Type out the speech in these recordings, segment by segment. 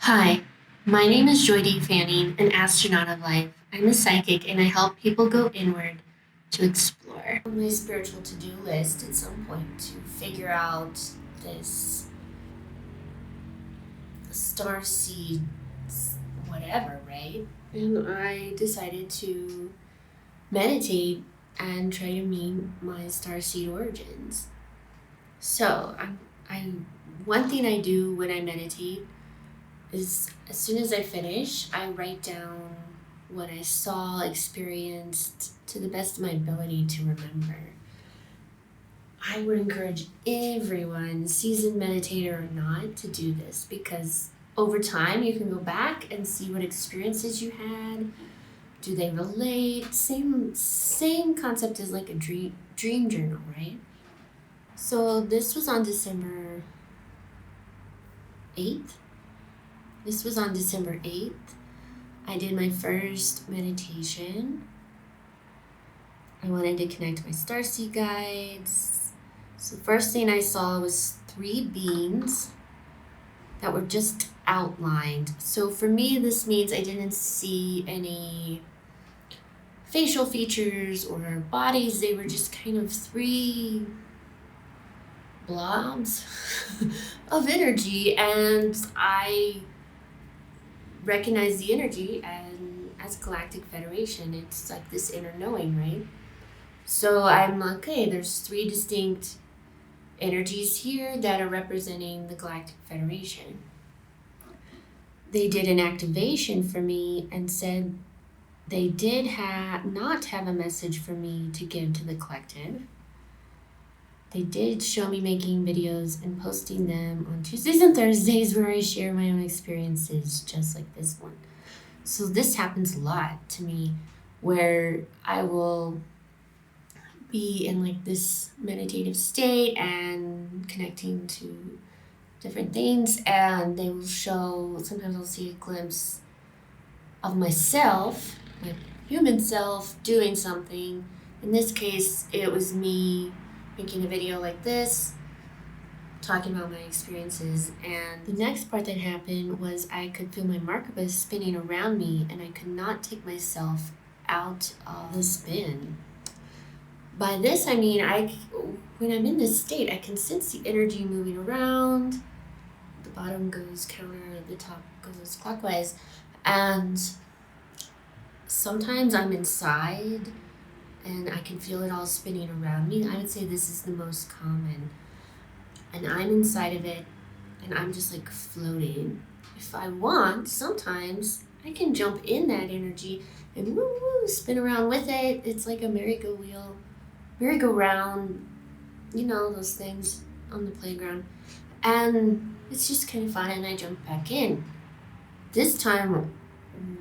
Hi, my name is Joy D. Fanning, an astronaut of life. I'm a psychic and I help people go inward to explore. On my spiritual to do list at some point to figure out this star seed, whatever, right? And I decided to meditate and try to meet my star seed origins. So, I one thing I do when I meditate is as soon as I finish, I write down what I saw, experienced to the best of my ability to remember. I would encourage everyone, seasoned meditator or not, to do this because over time you can go back and see what experiences you had. Do they relate? Same concept as like a dream journal, right? So this was on December 8th. This was on December 8th. I did my first meditation. I wanted to connect my starseed guides. So the first thing I saw was three beings that were just outlined. So for me, this means I didn't see any facial features or bodies. They were just kind of three blobs of energy, and I recognize the energy and as Galactic Federation. It's like this inner knowing, right? So I'm like, okay, there's three distinct energies here that are representing the Galactic Federation. They did an activation for me and said they did not have a message for me to give to the collective. They did show me making videos and posting them on Tuesdays and Thursdays where I share my own experiences, just like this one. So this happens a lot to me where I will be in like this meditative state and connecting to different things, and they will show, sometimes I'll see a glimpse of myself, my human self, doing something. In this case, it was me making a video like this, talking about my experiences. And the next part that happened was I could feel my Merkaba spinning around me, and I could not take myself out of the spin. By this, I mean, when I'm in this state, I can sense the energy moving around. The bottom goes counter, the top goes clockwise. And sometimes I'm inside and I can feel it all spinning around me. I would say this is the most common. And I'm inside of it and I'm just like floating. If I want, sometimes I can jump in that energy and woo woo, spin around with it. It's like a merry-go-round, you know, those things on the playground. And it's just kind of fun, and I jump back in. This time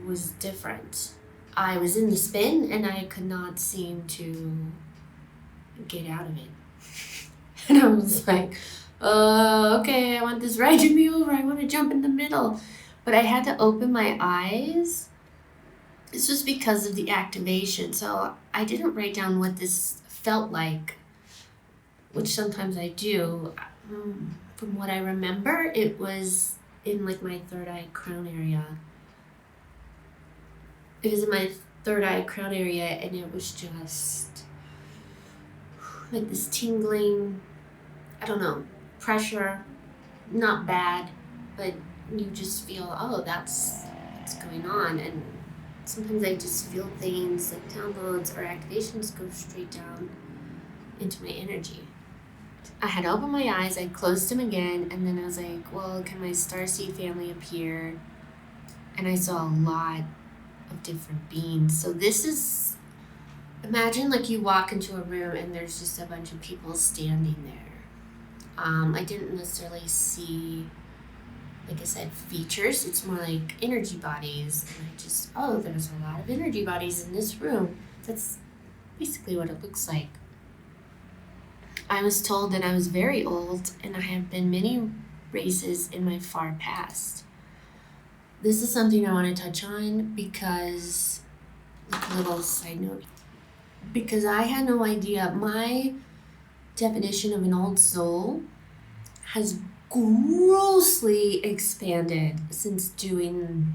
was different. I was in the spin and I could not seem to get out of it. And I was like, okay, I want this ride to be over. I want to jump in the middle. But I had to open my eyes. It's just because of the activation. So I didn't write down what this felt like, which sometimes I do. From what I remember, it was in like my third eye crown area. It was in my third eye crown area, and it was just like this tingling, I don't know, pressure, not bad, but you just feel, oh, that's what's going on. And sometimes I just feel things like downloads or activations go straight down into my energy. I had opened my eyes, I closed them again, and then I was like, well, can my Starseed family appear? And I saw a lot of different beings. So this is, imagine like you walk into a room and there's just a bunch of people standing there. I didn't necessarily see, like I said, features. It's more like energy bodies. And I just, oh, there's a lot of energy bodies in this room. That's basically what it looks like. I was told that I was very old and I have been many races in my far past. This is something I want to touch on because, like a little side note, because I had no idea. My definition of an old soul has grossly expanded since doing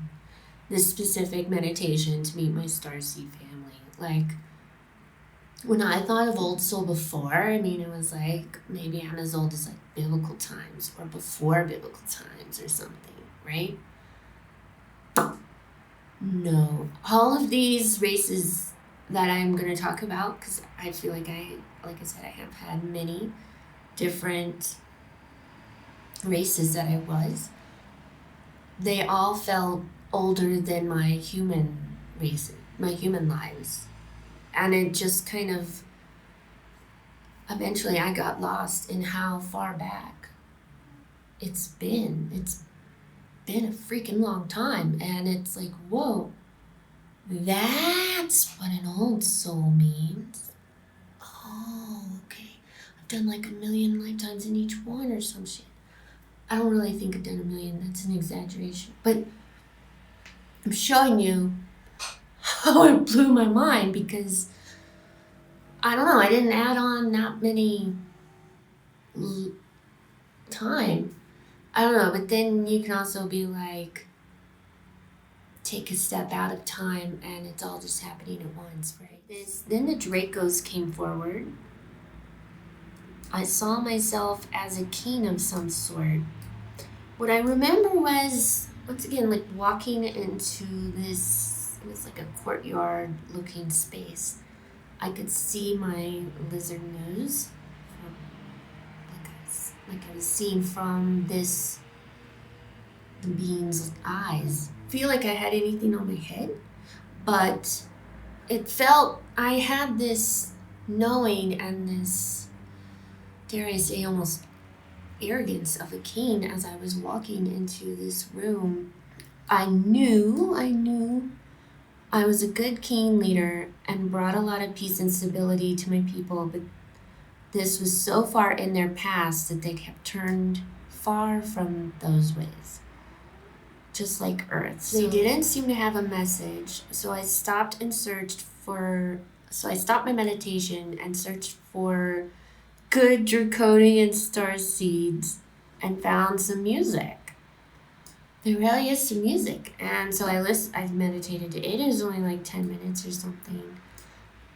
this specific meditation to meet my starseed family. Like, when I thought of old soul before, I mean, it was like maybe I'm as old as like biblical times or before biblical times or something, right? No. All of these races that I'm going to talk about, because I feel like like I said, I have had many different races that I was. They all felt older than my human races, my human lives. And it just kind of, eventually I got lost in how far back it's been. It's been a freaking long time. And it's like, whoa, that's what an old soul means. Oh, okay. I've done like 1,000,000 lifetimes in each one or some shit. I don't really think I've done 1,000,000. That's an exaggeration. But I'm showing you how it blew my mind because, I don't know, I didn't add on that many time. I don't know, but then you can also be like, take a step out of time and it's all just happening at once, right? Then the Dracos came forward. I saw myself as a king of some sort. What I remember was, once again, like walking into this, it was like a courtyard looking space. I could see my lizard nose, like I was seeing from this, the being's eyes. I feel like I had anything on my head, but it felt, I had this knowing and this, dare I say, almost arrogance of a king as I was walking into this room. I knew I was a good king leader and brought a lot of peace and stability to my people, but this was so far in their past that they kept turned far from those ways. Just like Earth. They didn't seem to have a message, so I stopped my meditation and searched for good draconian star seeds and found some music. There really is some music. And so I meditated to it. It was only like 10 minutes or something.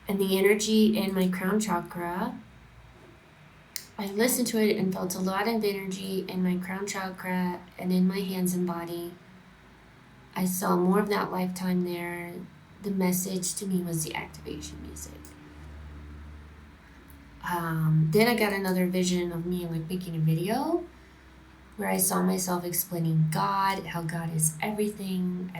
And the energy in my crown chakra, I listened to it and felt a lot of energy in my crown chakra and in my hands and body. I saw more of that lifetime there. The message to me was the activation music. Then I got another vision of me like making a video where I saw myself explaining God, how God is everything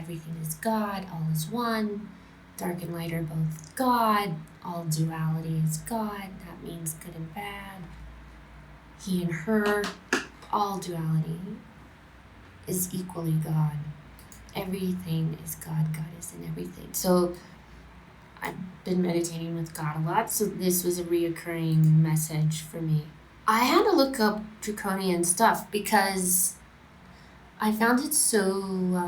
is God, all is one, dark and light are both God, all duality is God, that means good and bad, he and her, all duality is equally God. Everything is God, God is in everything. So I've been meditating with God a lot, so this was a reoccurring message for me. I had to look up draconian stuff because I found it so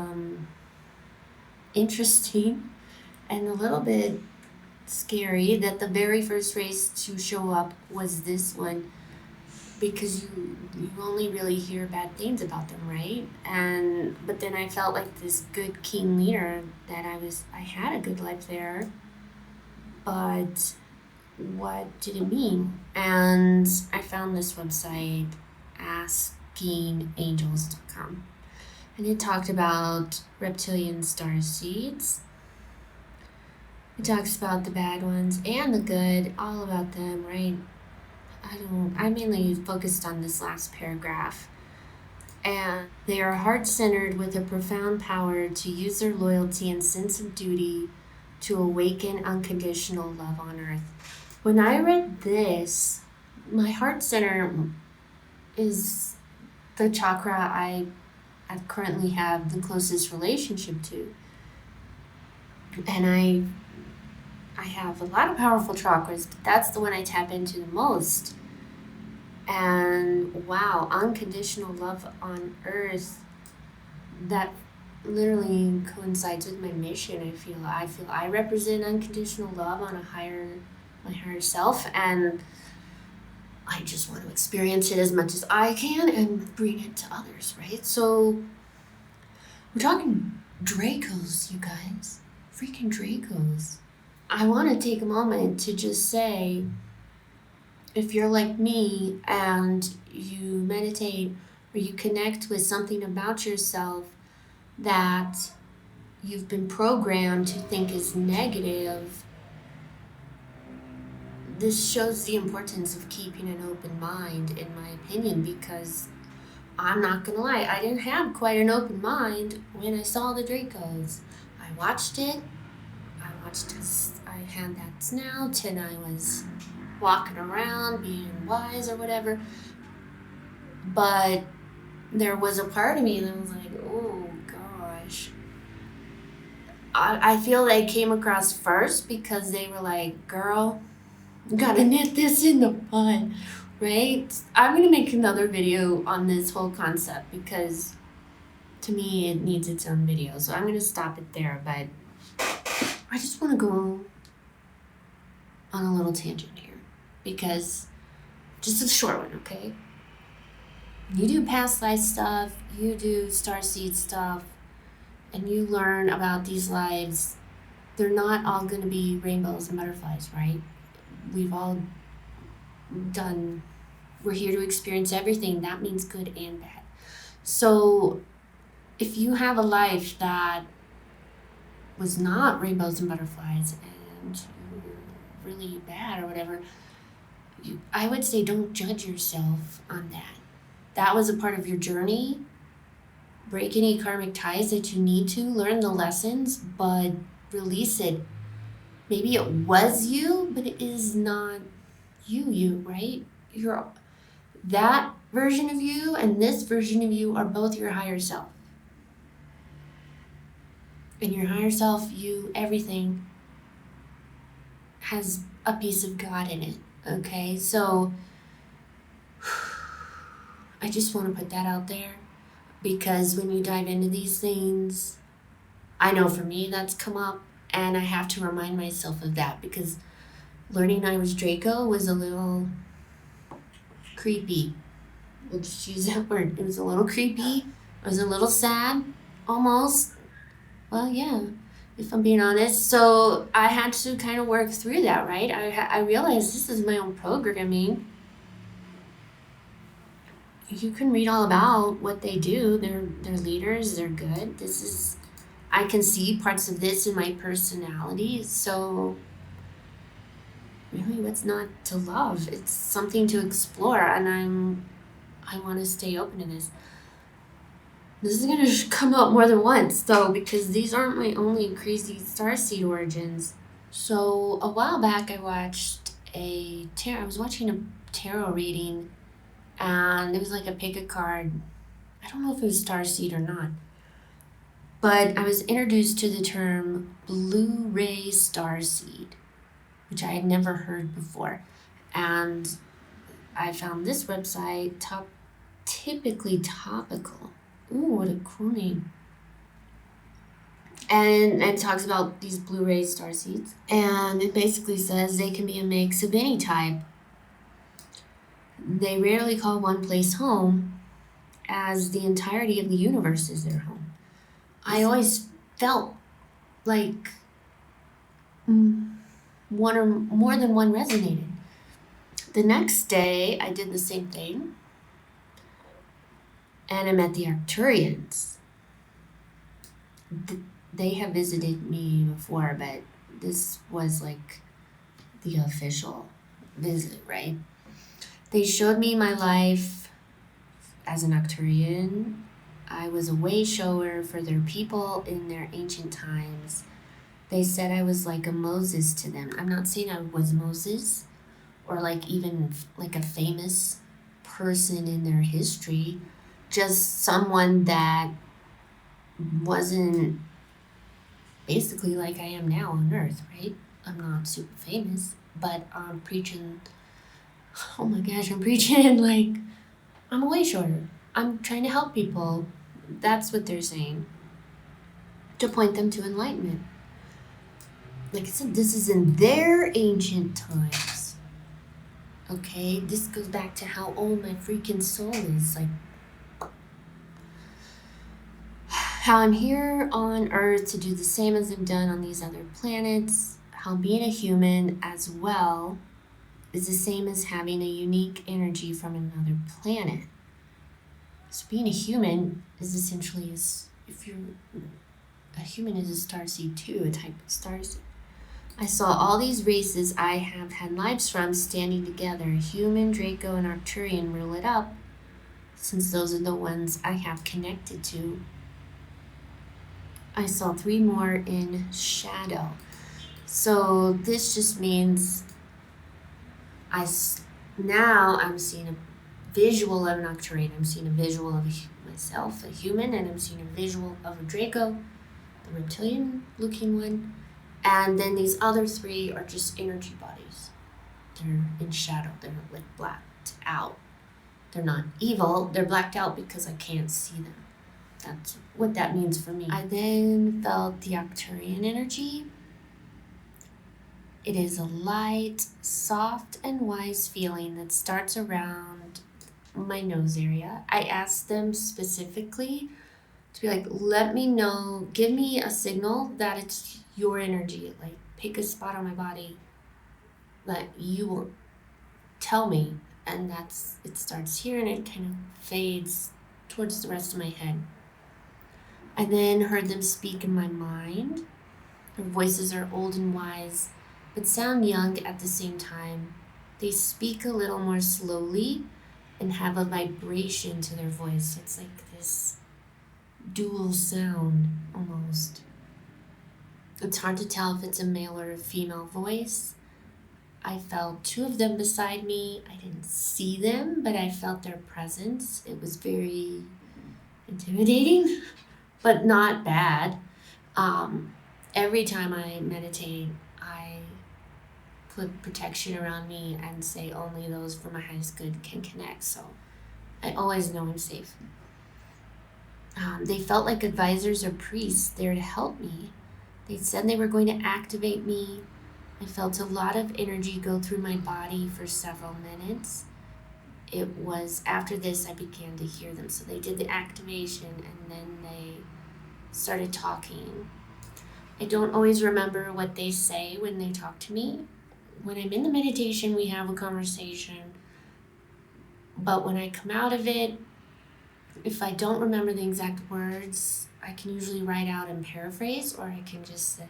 interesting and a little bit scary that the very first race to show up was this one, because you only really hear bad things about them, right? But then I felt like this good king leader that I had a good life there, but what did it mean? And I found this website, askingangels.com, and it talked about reptilian star seeds. It talks about the bad ones and the good, all about them, right? I mainly focused on this last paragraph. And they are heart-centered with a profound power to use their loyalty and sense of duty to awaken unconditional love on earth. When I read this, my heart center is the chakra I currently have the closest relationship to. And I have a lot of powerful chakras, but that's the one I tap into the most. And wow, unconditional love on earth, that literally coincides with my mission. I feel I represent unconditional love on my higher self, and I just want to experience it as much as I can and bring it to others, right? So we're talking Dracos, you guys. Freaking Dracos. I want to take a moment to just say, if you're like me and you meditate or you connect with something about yourself that you've been programmed to think is negative, this shows the importance of keeping an open mind, in my opinion, because I'm not gonna lie, I didn't have quite an open mind when I saw the Dracos. I watched it. I had that snout and I was walking around being wise or whatever. But there was a part of me that was like, oh gosh. I feel they came across first because they were like, girl, you gotta nip this in the bud, right? I'm gonna make another video on this whole concept because to me it needs its own video. So I'm gonna stop it there, but I just wanna go on a little tangent here because just a short one, okay? You do past life stuff, you do starseed stuff, and you learn about these lives. They're not all gonna be rainbows and butterflies, right? We've all we're here to experience everything. That means good and bad. So if you have a life that was not rainbows and butterflies and you were really bad or whatever, I would say don't judge yourself on that. That was a part of your journey. Break any karmic ties that you need to, learn the lessons, but release it. Maybe it was you, but it is not you, right? That version of you and this version of you are both your higher self. And your higher self, everything has a piece of God in it, okay? So I just want to put that out there because when you dive into these things, I know for me that's come up and I have to remind myself of that because learning I was Draco was a little creepy. We'll just use that word. It was a little creepy. I was a little sad, almost. Well, yeah, if I'm being honest. So I had to kind of work through that, right? I realized this is my own programming. You can read all about what they do. They're leaders. They're good. I can see parts of this in my personality. So really, what's not to love? It's something to explore, and I want to stay open to this. This is going to come out more than once, though, because these aren't my only crazy starseed origins. So, a while back, I was watching a tarot reading, and it was like a pick a card. I don't know if it was starseed or not. But I was introduced to the term blue ray starseed, which I had never heard before. And I found this website typically topical. Ooh, what a cool name. And it talks about these blue ray starseeds. And it basically says they can be a mix of any type. They rarely call one place home, as the entirety of the universe is their home. I always felt like one or more than one resonated. The next day, I did the same thing. And I met the Arcturians. They have visited me before, but this was like the official visit, right? They showed me my life as an Arcturian. I was a way shower for their people in their ancient times. They said I was like a Moses to them. I'm not saying I was Moses or like even like a famous person in their history, just someone that wasn't basically like I am now on Earth, right? I'm not super famous, but I'm preaching, oh my gosh, I'm preaching like I'm a way shorter. I'm trying to help people. That's what they're saying. To point them to enlightenment. Like I said, this is in their ancient times. Okay, this goes back to how old my freaking soul is. Like, how I'm here on Earth to do the same as I've done on these other planets. How being a human as well is the same as having a unique energy from another planet. So being a human is essentially as if you're a human is a starseed too, a type of starseed. I saw all these races I have had lives from standing together. Human, Draco, and Arcturian were lit up, since those are the ones I have connected to. I saw three more in shadow. So this just means now I'm seeing a visual of an Arcturian. I'm seeing a visual of myself, a human, and I'm seeing a visual of a Draco, the reptilian looking one. And then these other three are just energy bodies. They're in shadow. They're like blacked out. They're not evil. They're blacked out because I can't see them. That's what that means for me. I then felt the Arcturian energy. It is a light, soft, and wise feeling that starts around my nose area. I asked them specifically to be like, let me know, give me a signal that it's your energy. Like, pick a spot on my body that you will tell me. And it starts here and it kind of fades towards the rest of my head. I then heard them speak in my mind. Their voices are old and wise, but sound young at the same time. They speak a little more slowly and have a vibration to their voice. It's like this dual sound almost. It's hard to tell if it's a male or a female voice. I felt two of them beside me. I didn't see them, but I felt their presence. It was very intimidating, but not bad. Every time I meditate, I put protection around me and say only those for my highest good can connect. So I always know I'm safe. They felt like advisors or priests there to help me. They said they were going to activate me. I felt a lot of energy go through my body for several minutes. It was after this I began to hear them. So they did the activation and then they started talking. I don't always remember what they say when they talk to me. When I'm in the meditation, we have a conversation. But when I come out of it, if I don't remember the exact words, I can usually write out and paraphrase, or I can just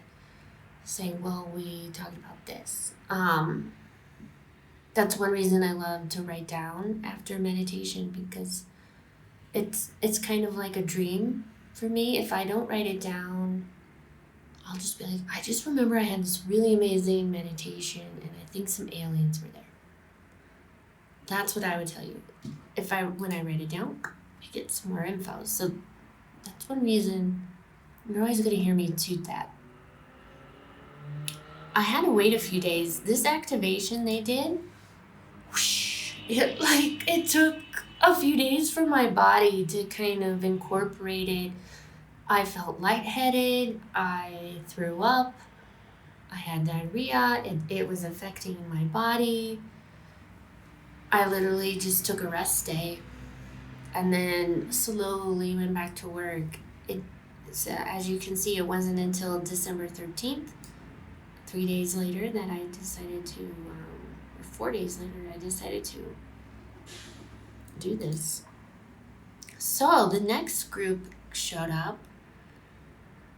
say, well, we talked about this. That's one reason I love to write down after meditation, because it's kind of like a dream for me. If I don't write it down, I'll just be like, I just remember I had this really amazing meditation and I think some aliens were there. That's what I would tell you. When I write it down, I get some more info. So that's one reason you're always going to hear me toot that. I had to wait a few days. This activation they did, whoosh, it took a few days for my body to kind of incorporate it. I felt lightheaded. I threw up. I had diarrhea. It was affecting my body. I literally just took a rest day and then slowly went back to work. So as you can see, it wasn't until December 13th, 3 days later, that I decided to, or 4 days later, I decided to do this. So the next group showed up.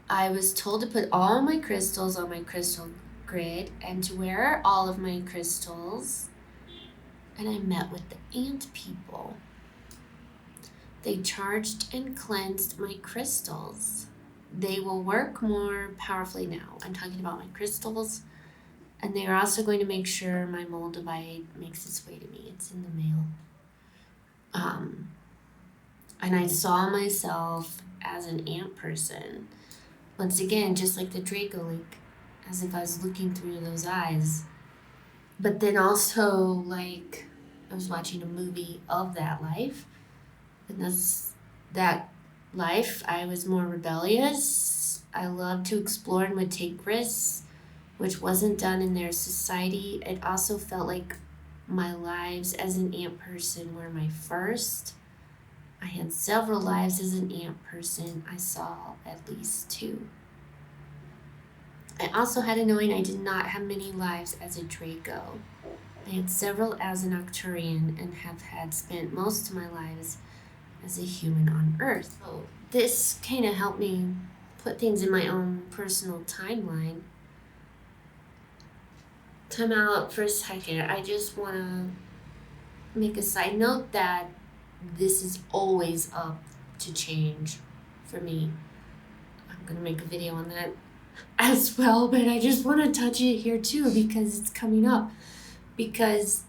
I was told to put all my crystals on my crystal grid and to wear all of my crystals. And I met with the ant people. They charged and cleansed my crystals. They will work more powerfully now. I'm talking about my crystals. And they are also going to make sure my moldavite makes its way to me. It's in the mail. And I saw myself as an ant person. Once again, just like the Draco, like as if I was looking through those eyes. But then also, like, I was watching a movie of that life. And that life, I was more rebellious. I loved to explore and would take risks, which wasn't done in their society. It also felt like my lives as an ant person were my first. I had several lives as an ant person. I saw at least two. I also had a knowing I did not have many lives as a Draco. I had several as an Octurian and have had spent most of my lives as a human on Earth. So this kind of helped me put things in my own personal timeline. Time out for a second. I just want to make a side note that this is always up to change for me. I'm going to make a video on that as well, but I just want to touch it here too because it's coming up. Because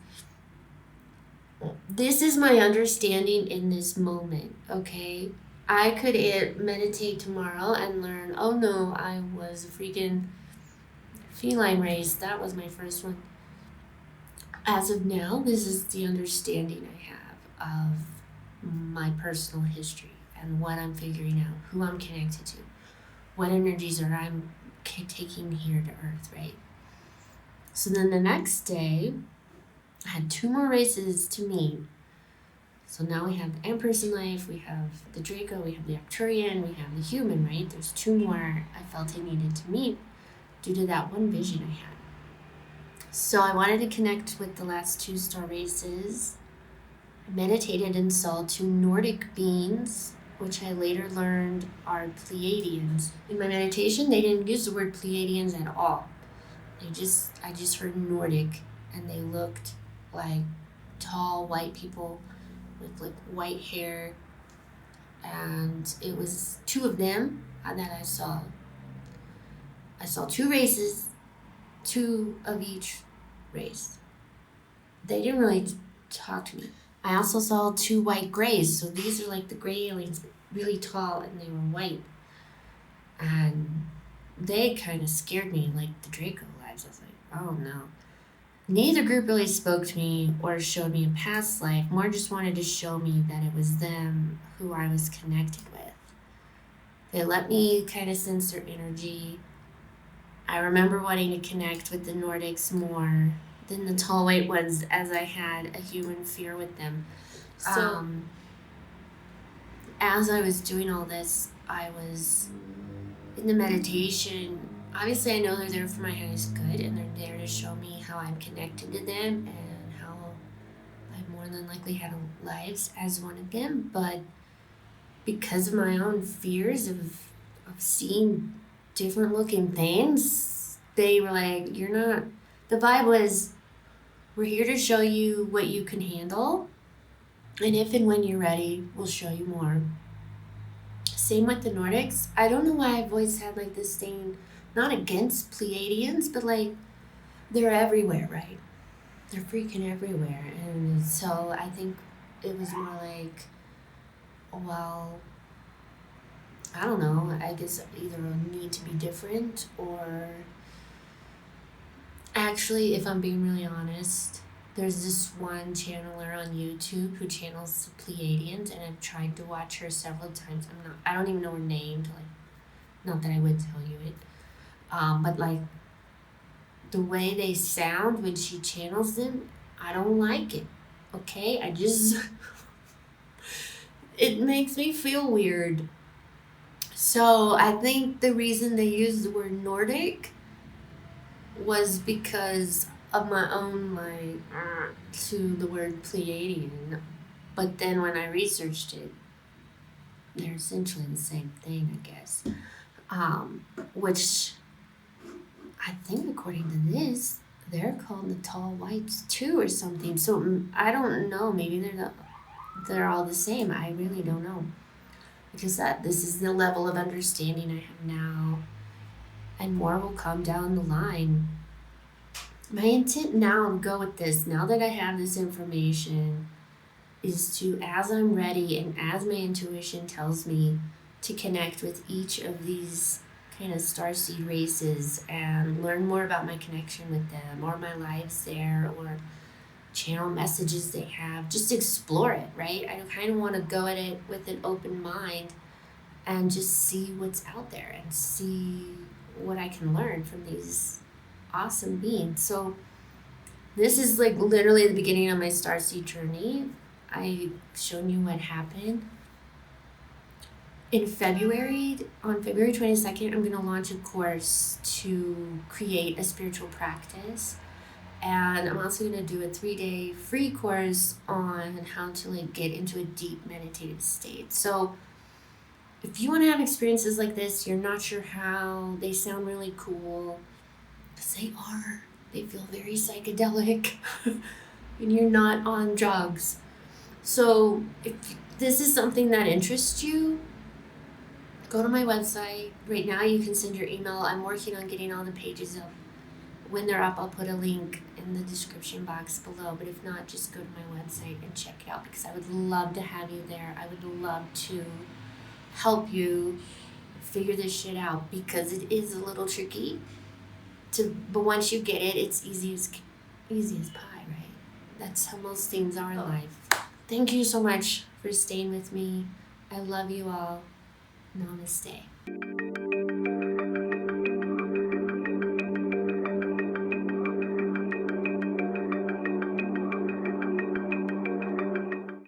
this is my understanding in this moment, okay? I could meditate tomorrow and learn, oh no, I was a freaking feline race. That was my first one. As of now, this is the understanding I have of my personal history and what I'm figuring out, who I'm connected to, what energies are I'm taking here to Earth, right? So then the next day, I had 2 more races to meet. So now we have the ant person life, we have the Draco, we have the Arcturian, we have the human, right? There's 2 more I felt I needed to meet due to that one vision I had. So I wanted to connect with the last 2 star races. I meditated and saw 2 Nordic beings, which I later learned are Pleiadians. In my meditation, they didn't use the word Pleiadians at all. I just heard Nordic, and they looked like tall white people with like white hair, and it was 2 of them that I saw. I saw 2 races, 2 of each race. They didn't really talk to me. I also saw 2 white grays, so these are like the gray aliens, really tall, and they were white. And they kind of scared me, like the Draco lives. I was like, oh no. Neither group really spoke to me or showed me a past life, more just wanted to show me that it was them who I was connected with. They let me kind of sense their energy. I remember wanting to connect with the Nordics more than the tall white ones, as I had a human fear with them. So, as I was doing all this, I was in the meditation. Obviously, I know they're there for my highest good, and they're there to show me how I'm connected to them and how I more than likely had lives as one of them. But because of my own fears of seeing different looking things, they were like, you're not. The vibe was, we're here to show you what you can handle, and if and when you're ready, we'll show you more. Same with the Nordics. I don't know why I've always had like this thing, not against Pleiadians, but like they're everywhere, right? They're freaking everywhere. And so I think it was more like, well, I don't know, I guess either a need to be different or actually, if I'm being really honest, there's this one channeler on YouTube who channels the Pleiadians, and I've tried to watch her several times. I don't even know her name, not that I would tell you it. But like the way they sound when she channels them, I don't like it. Okay? It makes me feel weird. So I think the reason they use the word Nordic was because of my own to the word Pleiadian. But then when I researched it, they're essentially the same thing, I guess. Which I think according to this, they're called the tall whites too or something. So I don't know, maybe they're all the same. I really don't know. Because this is the level of understanding I have now, and more will come down the line. My intent now to go with this, now that I have this information, is to, as I'm ready and as my intuition tells me, to connect with each of these kind of starseed races and learn more about my connection with them or my lives there or channel messages they have. Just explore it, right? I kind of want to go at it with an open mind and just see what's out there and see what I can learn from these awesome beings. So This is like literally the beginning of my starseed journey. I've shown you what happened. In February, on February 22nd, I'm going to launch a course to create a spiritual practice. And I'm also going to do a 3-day free course on how to like get into a deep meditative state. So if you want to have experiences like this, you're not sure how, they sound really cool, because they are. They feel very psychedelic, and you're not on drugs. So if this is something that interests you, go to my website. Right now you can send your email. I'm working on getting all the pages up. When they're up, I'll put a link in the description box below. But if not, just go to my website and check it out, because I would love to have you there. I would love to help you figure this shit out, because it is a little tricky. But once you get it, it's easy as pie, right? That's how most things are in life. Thank you so much for staying with me. I love you all. Namaste.